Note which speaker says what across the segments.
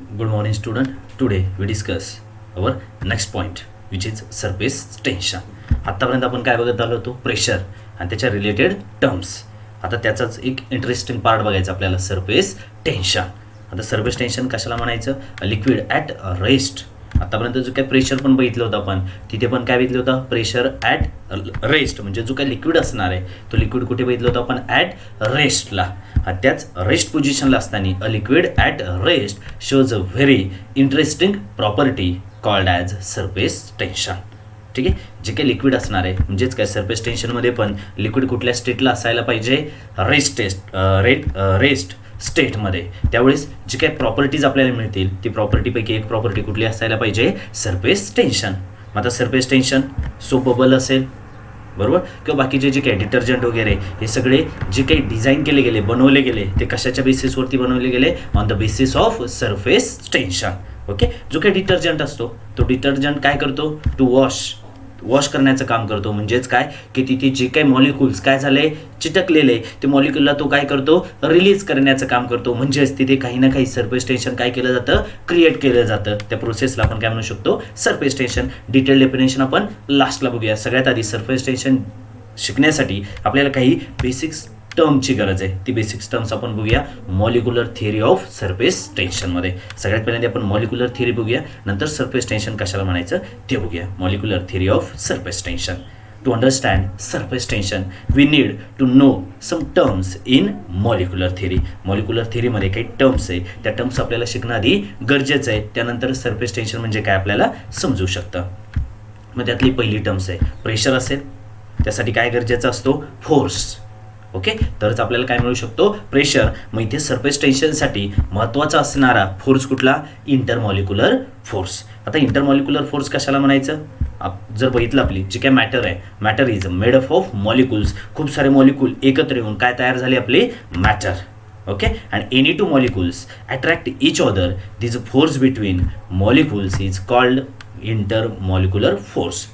Speaker 1: Good morning, student. Today we discuss our next point, which is surface tension. आत्तापर्यंत आपण काय बघत आलो होतो? प्रेशर आणि त्याच्या रिलेटेड टर्म्स. आता त्याचाच एक इंटरेस्टिंग पार्ट बघायचा आपल्याला, सरफेस टेन्शन. आता सरफेस टेन्शन कशाला म्हणायचं? Liquid at rest. आतापर्यंत जो काय प्रेशर पण बघितलं होतं आपण, तिथे पण काय बघितलं होतं? प्रेशर ॲट रेस्ट, म्हणजे जो काय लिक्विड असणार आहे तो लिक्विड कुठे बघितलं होतं आपण? ॲट रेस्टला. त्याच रेस्ट पोझिशनला असताना a liquid at rest shows a very interesting property called as surface tension. ठीक आहे, जे काही लिक्विड असणार आहे म्हणजेच काय, सरफेस टेन्शनमध्ये पण लिक्विड कुठल्या स्टेटला असायला पाहिजे? रेस्ट स्टेटमध्ये. त्यावेळेस जी काही प्रॉपर्टीज आपल्याला मिळतील ती प्रॉपर्टीपैकी एक प्रॉपर्टी कुठली असायला पाहिजे? Surface tension. मग आता सरफेस टेन्शन सोप बबल असेल, बरोबर, किंवा बाकीचे जे काही डिटर्जंट वगैरे हे सगळे जे काही डिझाईन केले गेले, बनवले गेले, ते कशाच्या बेसिसवरती बनवले गेले? On the basis of surface tension. Okay, जो काही डिटर्जंट असतो तो डिटर्जंट काय करतो? टू वॉश करण्याचं काम करतो. म्हणजेच काय की तिथे जे काही मॉलिक्युल्स काय झाले, चिटकलेले, ते मॉलिक्युलला तो काय करतो? रिलीज करण्याचं काम करतो. म्हणजेच तिथे काही ना काही सरफेस टेन्शन काय केलं जातं? क्रिएट केलं जातं. त्या प्रोसेसला आपण काय म्हणू शकतो? Surface tension. डिटेल डेफिनेशन आपण लास्टला बघूया. सगळ्यात आधी सरफेस टेन्शन शिकण्यासाठी आपल्याला काही बेसिक्स टर्मची गरज आहे. ती बेसिक्स टर्म्स आपण बघूया मॉलिक्युलर थिअरी ऑफ सरफेस टेन्शनमध्ये. सगळ्यात पहिल्यांदा आपण मॉलिक्युलर थिअरी बघूया, नंतर सरफेस टेन्शन कशाला म्हणायचं ते बघूया. Molecular theory of surface tension. To understand surface tension we need to know some terms in molecular theory. Molecular थिअरीमध्ये काही टर्म्स आहे, त्या टर्म्स आपल्याला शिकणं आधी गरजेचं आहे. त्यानंतर सरफेस टेन्शन म्हणजे काय आपल्याला समजू शकतं. मग त्यातली पहिली टर्म्स आहे प्रेशर असेल, त्यासाठी काय गरजेचा असतो? फोर्स. ओके, तरच आपल्याला काय मिळू शकतो? प्रेशर. मग इथे सरफेस टेन्शनसाठी महत्त्वाचा असणारा फोर्स कुठला? Intermolecular force. आता इंटरमॉलिक्युलर फोर्स कशाला म्हणायचं? जर बघितलं आपली जी काय मॅटर आहे, matter is made up of molecules. खूप सारे मॉलिक्युल एकत्र येऊन काय तयार झाले? आपले matter. Okay, and any two molecules attract each other. This force between molecules is called intermolecular force.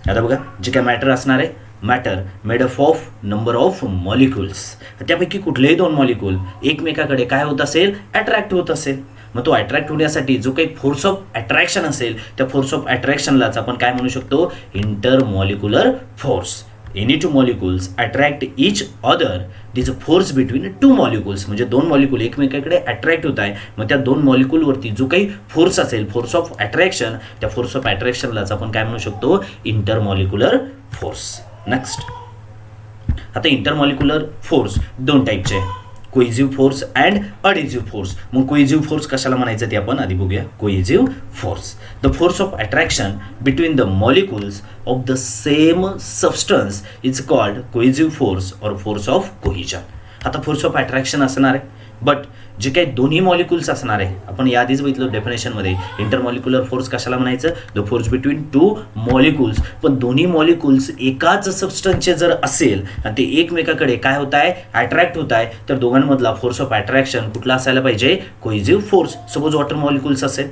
Speaker 1: आता बघा, जे काय मॅटर असणार आहे, matter made up of number of molecules. त्यापैकी कुठलेही दोन मॉलिक्युल एकमेकाकडे काय होत असेल? अट्रॅक्ट होत असेल. मग तो अट्रॅक्ट होण्यासाठी जो काही फोर्स ऑफ अट्रॅक्शन असेल, त्या फोर्स ऑफ अट्रॅक्शनलाच आपण काय म्हणू शकतो? Intermolecular force. Any two molecules attract each other. This a force between two molecules. म्हणजे दोन मॉलिक्युल एकमेकाकडे अट्रॅक्ट होत आहे, मग त्या दोन मॉलिक्युलवरती जो काही फोर्स असेल, फोर्स ऑफ अट्रॅक्शन, त्या फोर्स ऑफ अट्रॅक्शनलाच आपण काय म्हणू शकतो? Intermolecular force. नेक्स्ट, आता इंटरमॉलिक्युलर फोर्स दोन टाईपचे आहे, cohesive force and adhesive force. मग कोइझिव्ह फोर्स कशाला म्हणायचं ते आपण आधी बघूया. Cohesive force, the force of attraction between the molecules of the same substance is called cohesive force or force of cohesion. आता फोर्स ऑफ अट्रॅक्शन असणार आहे, बट जे काही दोन्ही मॉलिक्युल्स असणार आहे, आपण याआधीच बघितलं डेफिनेशनमध्ये, इंटरमॉलिक्युलर फोर्स कशाला म्हणायचं? The force between two molecules. पण दोन्ही मॉलिक्युल्स एकाच सबस्टन्सचे जर असेल आणि ते एकमेकाकडे काय होत आहे? अट्रॅक्ट होत आहे, तर दोघांमधला फोर्स ऑफ अट्रॅक्शन कुठला असायला पाहिजे? कोइझिव्ह फोर्स. सपोज वॉटर मॉलिक्युल्स असेल,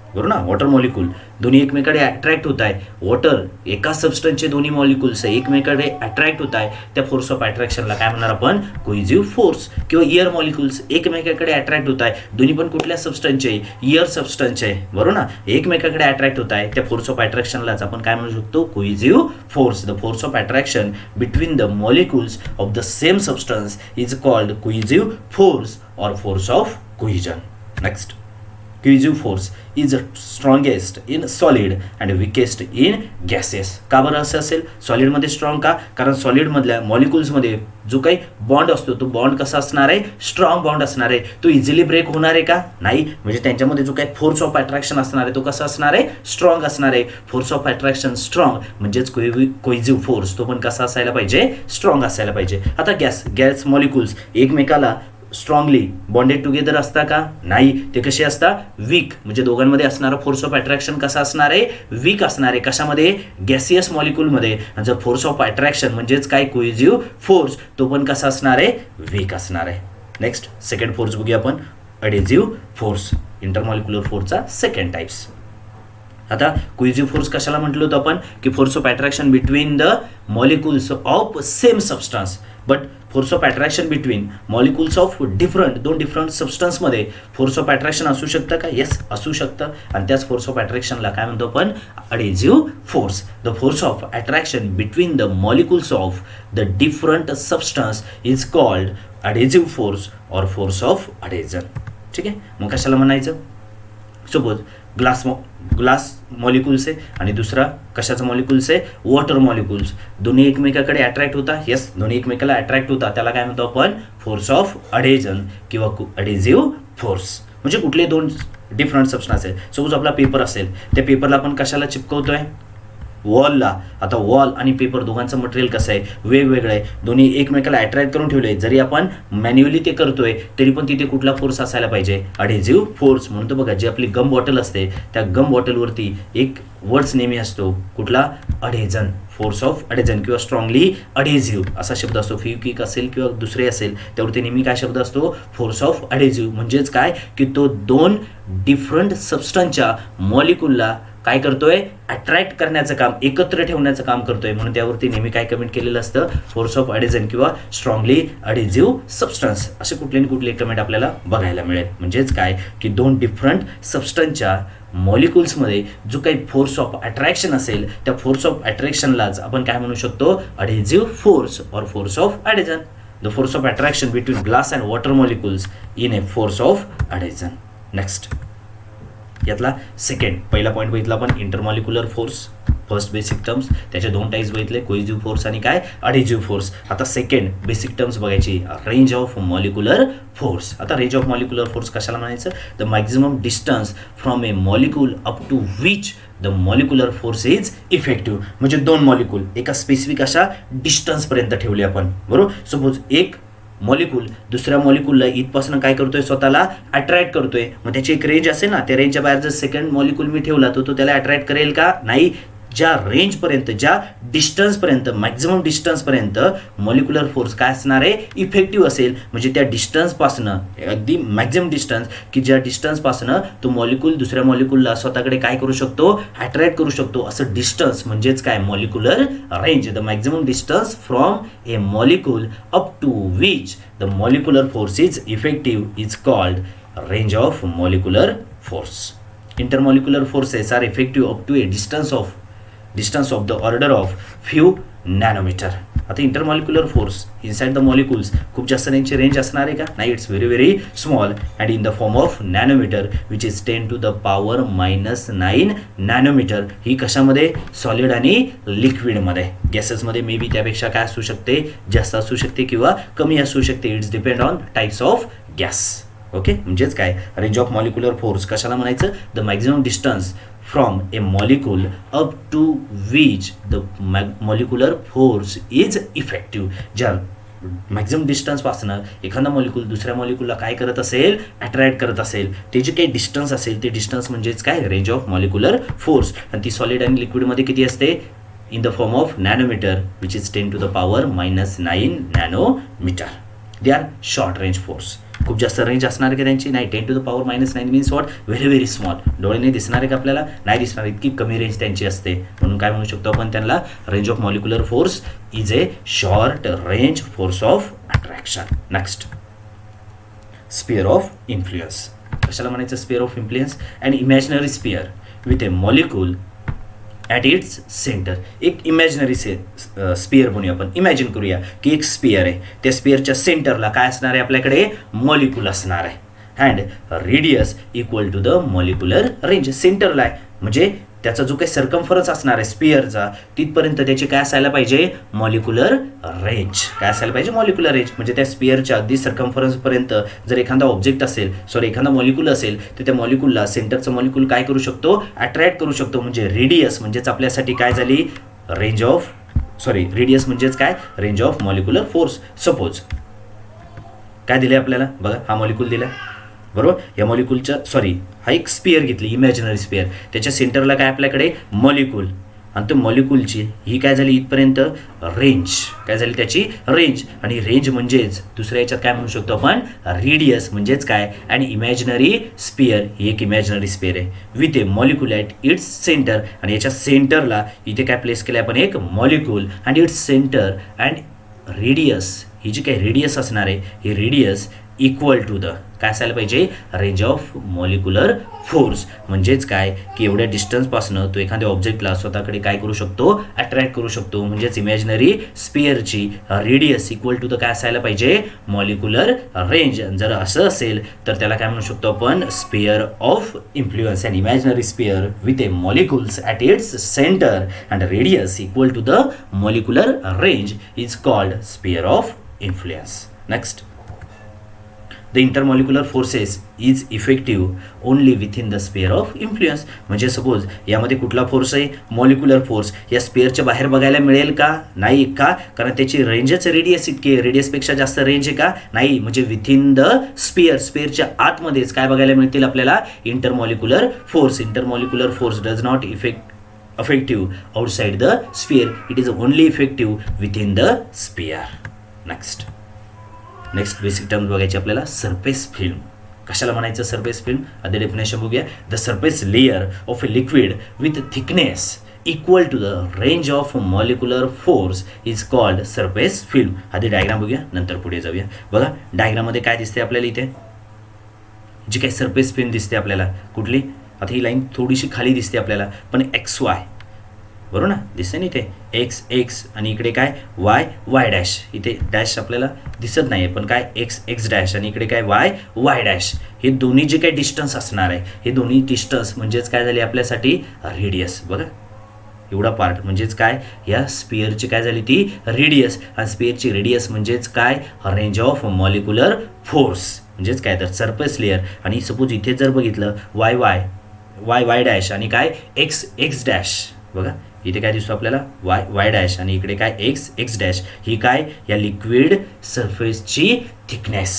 Speaker 1: बरोबर ना, वॉटर मॉलिक्यूल दोन्ही एकमेकडे अट्रॅक्ट होत आहे. वॉटर एका सबस्टन्सचे दोन्ही मॉलिक्युल्स एकमेकडे अट्रॅक्ट होत आहे, त्या फोर्स ऑफ अट्रॅक्शनला काय म्हणणार आपण? कोइझिव्ह फोर्स. किंवा एअर मॉलिक्युल्स एकमेकाकडे अट्रॅक्ट होत आहे, दोन्ही पण कुठल्या सबस्टन्सचे? एअर सबस्टन्सचे, बरोबर ना, एकमेकाकडे अट्रॅक्ट होत आहे, त्या फोर्स ऑफ अट्रॅक्शनलाच आपण काय म्हणू शकतो? Cohesive force. The force of attraction between the molecules of the same substance is called cohesive force or force of cohesion. Next, cohesive force is strongest in solid and weakest in gases. का बरं असं असेल? सॉलिडमध्ये strong का? कारण सॉलिडमधल्या मॉलिक्युल्समध्ये जो काही bond असतो तो बॉन्ड कसा असणार आहे? स्ट्रॉंग बॉन्ड असणार आहे. तो इझिली ब्रेक होणार आहे का? नाही. म्हणजे त्यांच्यामध्ये जो काही फोर्स ऑफ अट्रॅक्शन असणार आहे तो कसा असणार आहे? स्ट्रॉंग असणार आहे. फोर्स ऑफ अट्रॅक्शन स्ट्रॉंग, म्हणजेच कोइझिव्ह फोर्स तो पण कसा असायला पाहिजे? स्ट्रॉंग असायला पाहिजे. आता गॅस मॉलिक्युल्स एकमेकाला स्ट्रॉंगली बॉन्डेड टुगेदर असता का? नाही. ते कसे असतात? वीक. म्हणजे दोघांमध्ये असणारा फोर्स ऑफ अट्रॅक्शन कसा असणार आहे? वीक असणार आहे. कशामध्ये? गॅसियस मॉलिक्यूलमध्ये. जर फोर्स ऑफ अट्रॅक्शन म्हणजेच काय? कोइझिव्ह फोर्स, तो पण कसा असणार आहे? वीक असणार आहे. नेक्स्ट, सेकंड फोर्स बघूया आपण, अडेझिव्ह फोर्स. इंटरमॉलिक्युलर फोर्सचा सेकंड टाइप्स. आता कोइझिव्ह फोर्स कशाला म्हटलं होतं आपण? की force of attraction between the molecules of same substance. But force of attraction between molecules of दोन डिफरंट सबस्टन्समध्ये फोर्स ऑफ अट्रॅक्शन असू शकतं का? येस, असू शकतं. आणि त्याच फोर्स ऑफ अट्रॅक्शनला काय म्हणतो आपण? Adhesive force. The force of attraction between the molecules of the different substance is called adhesive force or force of adhesion. ठीक आहे. मग कशाला म्हणायचं? सपोज ग्लास मॉलिक्युल्स आहे आणि दुसरा कशाचा मॉलिक्युल्स आहे? Water molecules. दोन्ही एकमेकाकडे अट्रॅक्ट होता. येस, दोन्ही एकमेकाला अट्रॅक्ट होता. त्याला काय म्हणतो आपण? फोर्स ऑफ अडेझन किंवा अडेझिव्ह फोर्स. म्हणजे कुठले दोन डिफरंट सबस्टन्स आहेत. सपोज आपला पेपर असेल, त्या पेपरला आपण कशाला चिपकवतोय? वॉलला. आता वॉल आणि पेपर दोघांचं मटेरियल कसं आहे? वेगवेगळं आहे. दोन्ही एकमेकाला अट्रॅक्ट करून ठेवले. जरी आपण मॅन्युअली ते करतोय तरी पण तिथे कुठला फोर्स असायला पाहिजे? अडेझिव्ह फोर्स. म्हणून तो बघा, जी आपली गम बॉटल असते त्या गम बॉटलवरती एक वर्ड्स नेहमी असतो. कुठला? अडेझन. फोर्स ऑफ अडेझन किंवा स्ट्रॉंगली अडेझिव्ह असा शब्द असतो. फ्युक्विक असेल किंवा दुसरे असेल त्यावरती नेहमी काय शब्द असतो? Force of adhesive. म्हणजेच काय की तो दोन डिफरंट सबस्टन्सच्या मॉलिक्युलला काय करतोय? अट्रॅक्ट करण्याचं काम, एकत्र ठेवण्याचं काम करतोय. म्हणून त्यावरती नेहमी काय कमेंट केलेलं असतं? फोर्स ऑफ अडेझन किंवा स्ट्रॉंगली अडेझिव्ह सबस्टन्स. असे कुठले ना कुठले कमेंट आपल्याला बघायला मिळेल. म्हणजेच काय की दोन डिफरंट सबस्टन्सच्या मॉलिक्युल्समध्ये जो काही फोर्स ऑफ अट्रॅक्शन असेल त्या फोर्स ऑफ अट्रॅक्शनलाच आपण काय म्हणू शकतो? Adhesive force or force of adhesion. The force of attraction between glass and water molecules in a force of adhesion. Next यातला सेकंड, पहिला पॉईंट बघितला आपण intermolecular force, first basic terms. त्याचे दोन टाईप्स बघितले, कोहेसिव्ह फोर्स आणि काय? Adhesive force. आता सेकंड बेसिक टर्म्स बघायची, रेंज ऑफ मॉलिक्युलर फोर्स. आता रेंज ऑफ मॉलिक्युलर फोर्स कशाला म्हणायचं? The maximum distance from a molecule up to which the molecular force is effective. म्हणजे दोन मॉलिक्यूल एका स्पेसिफिक अशा डिस्टन्सपर्यंत ठेवले आपण, बरोबर. सपोज एक मॉलिक्यूल दुसऱ्या मॉलिक्यूलला इथपासून काय करतोय? स्वतःला अट्रॅक्ट करतोय. मग त्याची एक रेंज असेल ना, त्या रेंजच्या बाहेर जर सेकंड मॉलिक्यूल मी ठेवला तो त्याला अट्रॅक्ट करेल का? नाही. ज्या रेंजपर्यंत, ज्या डिस्टन्सपर्यंत, मॅक्झिमम डिस्टन्सपर्यंत मॉलिक्युलर फोर्स काय असणार आहे? इफेक्टिव्ह असेल. म्हणजे त्या डिस्टन्सपासनं, अगदी मॅक्झिमम डिस्टन्स की ज्या डिस्टन्सपासनं तो मॉलिक्यूल दुसऱ्या मॉलिक्यूलला स्वतःकडे काय करू शकतो? अट्रॅक्ट करू शकतो. असं डिस्टन्स म्हणजेच काय? Molecular range. The maximum distance from a molecule up to which the molecular force is effective is called range of molecular force. Intermolecular forces are effective up to a distance of the order of few nanometer. आता intermolecular force inside the molecules खूप जास्त त्यांची range असणार आहे का? नाही. It's very very small and in the form of nanometer which is 10 to the power -9 nanometre. ही कशामध्ये? Solid आणि लिक्विडमध्ये. गॅसेसमध्ये मे बी त्यापेक्षा काय असू शकते? जास्त असू शकते किंवा कमी असू शकते. It's depend on types of gas. Okay. म्हणजेच काय? रेंज ऑफ मॉलिक्युलर फोर्स कशाला म्हणायचं? The maximum distance from a molecule up to which the molecular force is effective. ज्या मॅक्झिमम डिस्टन्सपासनं एखादा मॉलिक्यूल दुसऱ्या मॉलिक्यूलला काय करत असेल? अट्रॅक्ट करत असेल. ते जे काही डिस्टन्स असेल ते डिस्टन्स म्हणजेच काय? Range of molecular force. आणि ती सॉलिड आणि लिक्विडमध्ये किती असते? In the form of nanometer which is 10 to the power -9 nanometre. They are short range force. खूप जास्त रेंज असणार आहे का त्यांची? नाही. 10 to the power -9 means what? Very very small. डोळ्याने दिसणार आहे का आपल्याला? नाही दिसणार. इतकी कमी रेंज त्यांची असते. म्हणून काय म्हणू शकतो आपण त्यांना? Range of molecular force is a short range force of attraction. Next, sphere of influence. कशाला म्हणायचं? Sphere of influence. And imaginary sphere with a molecule at its centre. एक इमॅजिनरी स्पिअर म्हणूया आपण. इमॅजिन करूया की एक स्पिअर आहे. त्या स्पिअरच्या सेंटरला काय असणार आहे? आपल्याकडे मॉलिक्यूल असणार आहे. And radius equal to the molecular range. सेंटरला आहे म्हणजे त्याचा जो काही सर्कम्फरन्स असणार आहे स्पिअरचा तिथपर्यंत त्याची काय असायला पाहिजे? Molecular range. काय असायला पाहिजे? Molecular range. म्हणजे त्या स्पिअरच्या अगदी सर्कम्फरन्सपर्यंत जर एखादा ऑब्जेक्ट असेल, एखादा मॉलिक्यूल असेल तर त्या मॉलिक्यूलला सेंटरचं मॉलिक्यूल काय करू शकतो? अट्रॅक्ट करू शकतो. म्हणजे रेडियस म्हणजेच आपल्यासाठी काय झाली? रेडियस म्हणजेच काय? Range of molecular force. Suppose काय दिले आपल्याला? बघा, हा मॉलिक्यूल दिला, बरोबर. या मॉलिक्यूलच्या हा एक स्पिअर घेतली, इमॅजिनरी स्पिअर. त्याच्या सेंटरला काय आपल्याकडे? मॉलिक्यूल. आणि तो मॉलिक्यूलची ही काय झाली? इथपर्यंत रेंज. काय झाली त्याची? रेंज. आणि रेंज म्हणजेच दुसऱ्या याच्यात काय म्हणू शकतो आपण? रेडियस म्हणजेच काय? आणि इमॅजिनरी स्पिअर ही एक इमॅजिनरी स्पिअर आहे with a molecule at its centre. आणि याच्या सेंटरला इथे काय प्लेस केलं आपण? एक molecule. And its centre and radius ही जी काही रेडियस असणार आहे ही रेडियस इक्वल टू द काय असायला पाहिजे रेंज ऑफ मॉलिक्युलर फोर्स. म्हणजेच काय की एवढ्या डिस्टन्सपासनं तो एखाद्या ऑब्जेक्टला स्वतःकडे काय करू शकतो अट्रॅक्ट करू शकतो. म्हणजेच इमॅजिनरी स्पिअरची रेडियस इक्वल टू द काय असायला पाहिजे मॉलिक्युलर रेंज. जर असं असेल तर त्याला काय म्हणू शकतो आपण sphere of influence. And imaginary sphere with a molecules at its centre and radius equal to the molecular range is called sphere of influence. Next, the intermolecular forces is effective only within the sphere of influence. म्हणजे suppose यामध्ये कुठला force आहे molecular force या स्पेअरच्या बाहेर बघायला मिळेल का नाही का कारण त्याची रेंजच रेडियस इतकी रेडियसपेक्षा जास्त रेंज आहे का नाही. म्हणजे विथिन द स्पेअरच्या आतमध्येच काय बघायला मिळतील आपल्याला intermolecular force. Intermolecular force does not effective outside the sphere, it is only effective within the sphere. Next basic term बघायची आपल्याला सरफेस फिल्म. कशाला म्हणायचं सरफेस फिल्म आधी डेफिनेशन बघूया. The surface layer of a liquid with thickness equal to the range of molecular force is called surface film. आधी diagram बघूया नंतर पुढे जाऊया. बघा डायग्राममध्ये काय दिसते आपल्याला इथे जी काही सरफेस फिल्म दिसते आपल्याला कुठली आता ही लाईन थोडीशी खाली दिसते आपल्याला पण XY बरोबर ना दिसते ना इथे एक्स आणि इकडे काय वाय डॅश. इथे डॅश आपल्याला दिसत नाही पण काय एक्स डॅश आणि इकडे काय वाय डॅश. हे दोन्ही जे काही डिस्टन्स असणार आहे हे दोन्ही डिस्टन्स म्हणजेच काय झाले आपल्यासाठी रेडियस. बघा एवढा पार्ट म्हणजेच काय या स्पिअरची काय झाली ती रेडियस आणि स्पिअरची रेडियस म्हणजेच काय रेंज ऑफ मॉलिक्युलर फोर्स. म्हणजेच काय तर सरफेस लेअर आणि सपोज इथे जर बघितलं वाय डॅश आणि काय एक्स डॅश. बघा इथे काय दिसतो आपल्याला वाय डॅश आणि इकडे काय एक्स डॅश. ही काय या लिक्विड सरफेसची थिकनेस.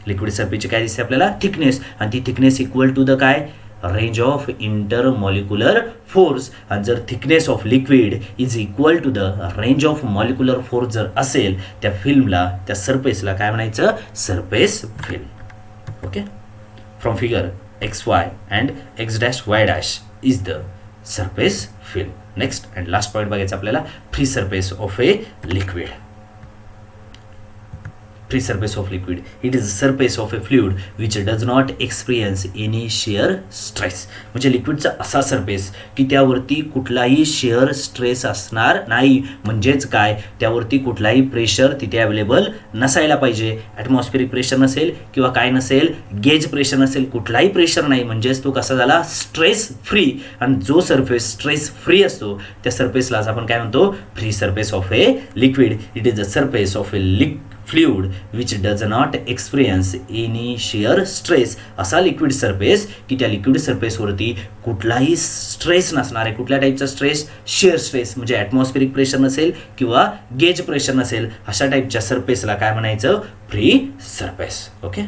Speaker 1: लिक्विड सरफेसची काय दिसते आपल्याला थिकनेस आणि ती थिकनेस इक्वल टू द काय रेंज ऑफ इंटरमॉलिक्युलर फोर्स. आणि जर thickness of liquid is equal to the range of molecular force जर असेल त्या फिल्मला त्या सरफेसला काय म्हणायचं surface film. Okay from figure XY and X', Y' is the surface film. Next and last point बघायचं आपल्याला free surface of a liquid. Free surface of liquid. It is a surface of a fluid which does not experience any shear stress. म्हणजे लिक्विडचा असा surface की त्यावरती कुठलाही share stress असणार नाही. म्हणजेच काय त्यावरती कुठलाही प्रेशर तिथे अवेलेबल नसायला पाहिजे. ॲटमॉस्फेरिक प्रेशर नसेल किंवा काय नसेल गेज प्रेशर नसेल कुठलाही प्रेशर नाही. म्हणजेच तो कसा झाला स्ट्रेस फ्री. आणि जो सरफेस स्ट्रेस फ्री असतो त्या सरफेसलाच आपण काय म्हणतो free surface of a liquid. It is a surface of A fluid which does not experience any share stress. असा लिक्विड सरफेस की त्या लिक्विड सरफेसवरती कुठलाही स्ट्रेस नसणार आहे. कुठल्या टाईपचा स्ट्रेस शेअर स्ट्रेस म्हणजे ॲटमॉस्फेरिक प्रेशर नसेल किंवा गेज प्रेशर नसेल अशा टाईपच्या सरफेसला काय म्हणायचं फ्री सरफेस. ओके